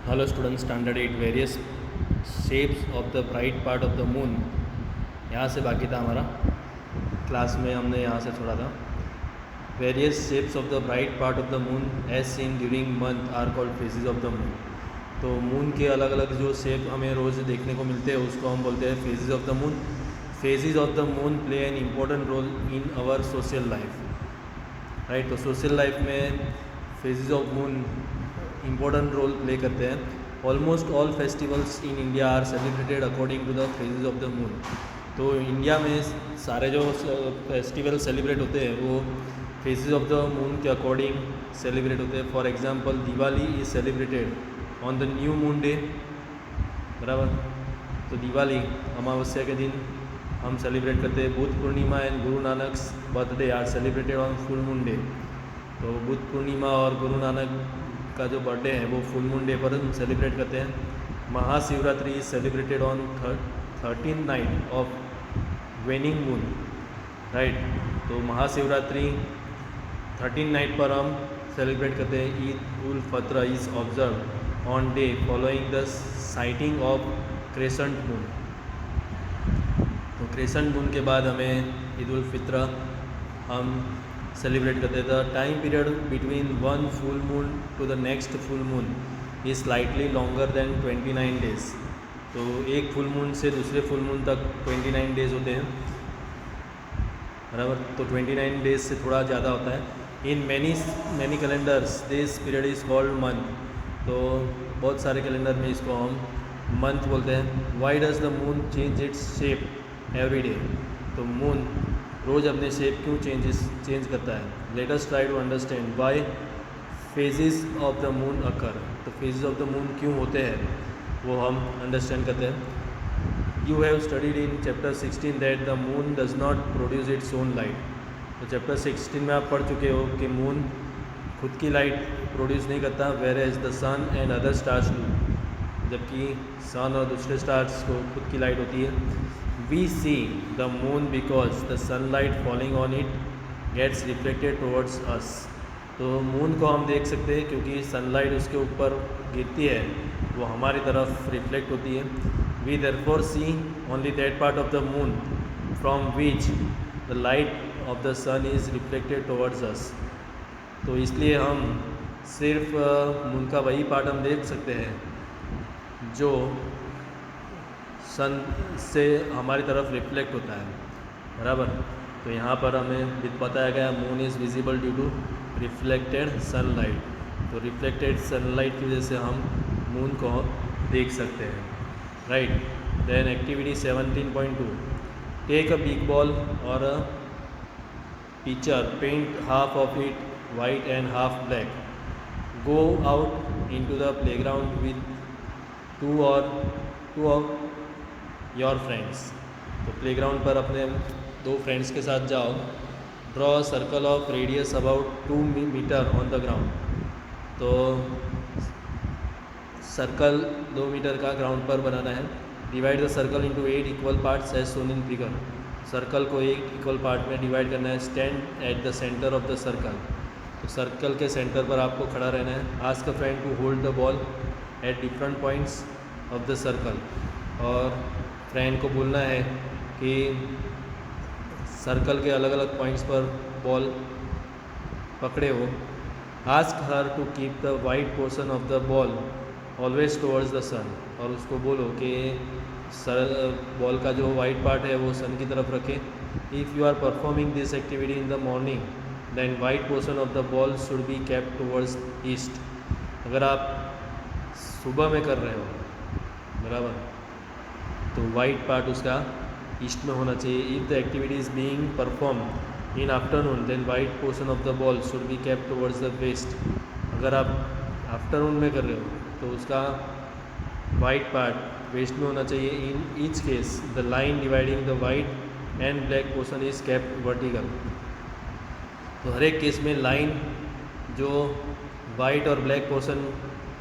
Hello student, standard 8 various shapes of the bright part of the moon. यहाँ से बाकी था हमारा क्लास में, हमने यहाँ से छोड़ा था। Various shapes of the bright part of the moon as seen during month are called phases of the moon. तो मून के अलग अलग जो शेप हमें रोज़ देखने को मिलते हैं उसको हम बोलते हैं phases of the moon. Phases of the moon play an important role in our social life, right. तो सोशल लाइफ में phases of moon important role play करते हैं। Almost all festivals in India are celebrated according to the phases of the moon. तो India में सारे जो festival celebrate होते हैं वो फेजेस ऑफ द मून के अकॉर्डिंग सेलिब्रेट होते हैं। For example, Diwali is celebrated on the new moon day, बराबर। तो दिवाली अमावस्या के दिन हम सेलिब्रेट करते हैं। Buddha Purnima and Guru Nanak birthday are celebrated on full moon day. तो बुद्ध पूर्णिमा और गुरु नानक का जो बर्थडे है वो फुल मून डे पर हम सेलिब्रेट करते हैं। Mahashivratri is celebrated on 13th night of waning moon, right. तो महाशिवरात्रि 13 नाइट पर हम सेलिब्रेट करते हैं। Eid ul Fitr is observe on day following the sighting of crescent moon. तो क्रेसेंट मून के बाद हमें ईद उल फित्र हम सेलिब्रेट करते थे। Time period between one full moon to the next full moon is slightly longer than 29 days. तो एक फुल मून से दूसरे फुल मून तक 29 डेज होते हैं, बराबर। तो 29 डेज से थोड़ा ज़्यादा होता है। In many calendars this period is called month. तो बहुत सारे कैलेंडर में इसको हम मंथ बोलते हैं। Why does the moon change its shape every day. तो मून रोज़ अपने शेप क्यों चेंज करता है। Let us try to understand why phases of the moon occur. तो फेजेस ऑफ द मून क्यों होते हैं वो हम अंडरस्टैंड करते हैं। You have studied in chapter 16 that the moon does not produce its own light. तो चैप्टर 16 में आप पढ़ चुके हो कि मून खुद की लाइट प्रोड्यूस नहीं करता, whereas the sun and other stars do. जबकि सन और दूसरे स्टार्स को खुद की लाइट होती है। We see the moon because the sunlight falling on it gets reflected towards us। तो मून को हम देख सकते हैं क्योंकि सनलाइट उसके ऊपर गिरती है, वो हमारी तरफ रिफ्लेक्ट होती है। We therefore see only that part of the moon from which the light of the sun is reflected towards us। तो इसलिए हम सिर्फ मून का वही पार्ट हम देख सकते हैं जो सन से हमारी तरफ रिफ्लेक्ट होता है, बराबर। तो यहाँ पर हमें बताया गया moon is visible due to reflected sunlight. तो रिफ्लेक्टेड सनलाइट की वजह से हम मून को देख सकते हैं, right. Then activity 17.2, take a big ball और a picture, paint half of it white and half black, go out into the playground with two of your friends. तो प्लेग्राउंड पर अपने 2 फ्रेंड्स के साथ जाओ। Draw circle of radius about 2 metre on the ground. तो circle 2 meter का ground पर बनाना है। Divide the circle into 8 equal parts as shown in figure. Circle को 8 इक्वल पार्ट में डिवाइड करना है। Stand at the center of the circle. तो सर्कल के सेंटर पर आपको खड़ा रहना है। Ask a friend to hold the ball at different points of the circle. और फ्रेंड को बोलना है कि सर्कल के अलग अलग पॉइंट्स पर बॉल पकड़े हो। Ask her to keep the white portion of the ball always towards the sun. और उसको बोलो कि बॉल का जो वाइट पार्ट है वो सन की तरफ रखे। If you are performing this activity in the morning then white portion of the ball should be kept towards east. अगर आप सुबह में कर रहे हो, बराबर, तो वाइट पार्ट उसका ईस्ट में होना चाहिए। If the activity is being perform in afternoon then white portion of the ball should be kept towards the west. अगर आप आफ्टरनून में कर रहे हो तो उसका वाइट पार्ट वेस्ट में होना चाहिए। In each case the line dividing the white and black portion is kept vertical. तो हर एक केस में लाइन जो वाइट और ब्लैक पोर्शन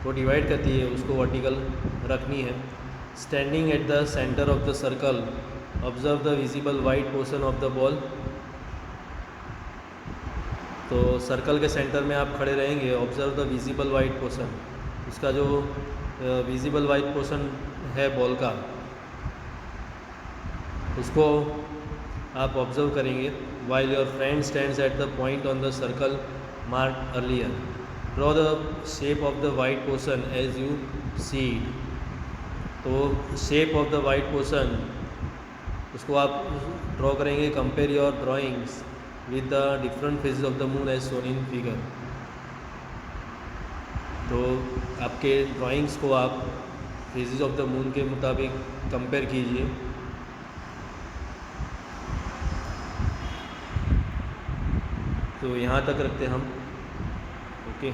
को डिवाइड करती है उसको वर्टिकल रखनी है। Standing at the center of the circle observe the visible white portion of the ball. तो सर्कल के सेंटर में आप खड़े रहेंगे। Observe the visible white portion, उसका जो विजिबल वाइट पोर्शन है बॉल का, उसको आप ऑब्जर्व करेंगे। While your friend stands at the point on the circle mark earlier, draw the shape of the white portion as you see it. तो shape of the white portion उसको आप draw करेंगे। Compare your drawings with the different phases of the moon as shown in figure. तो आपके drawings को आप phases of the moon के मुताबिक कंपेयर कीजिए। तो यहाँ तक रखते हैं हम। ओके।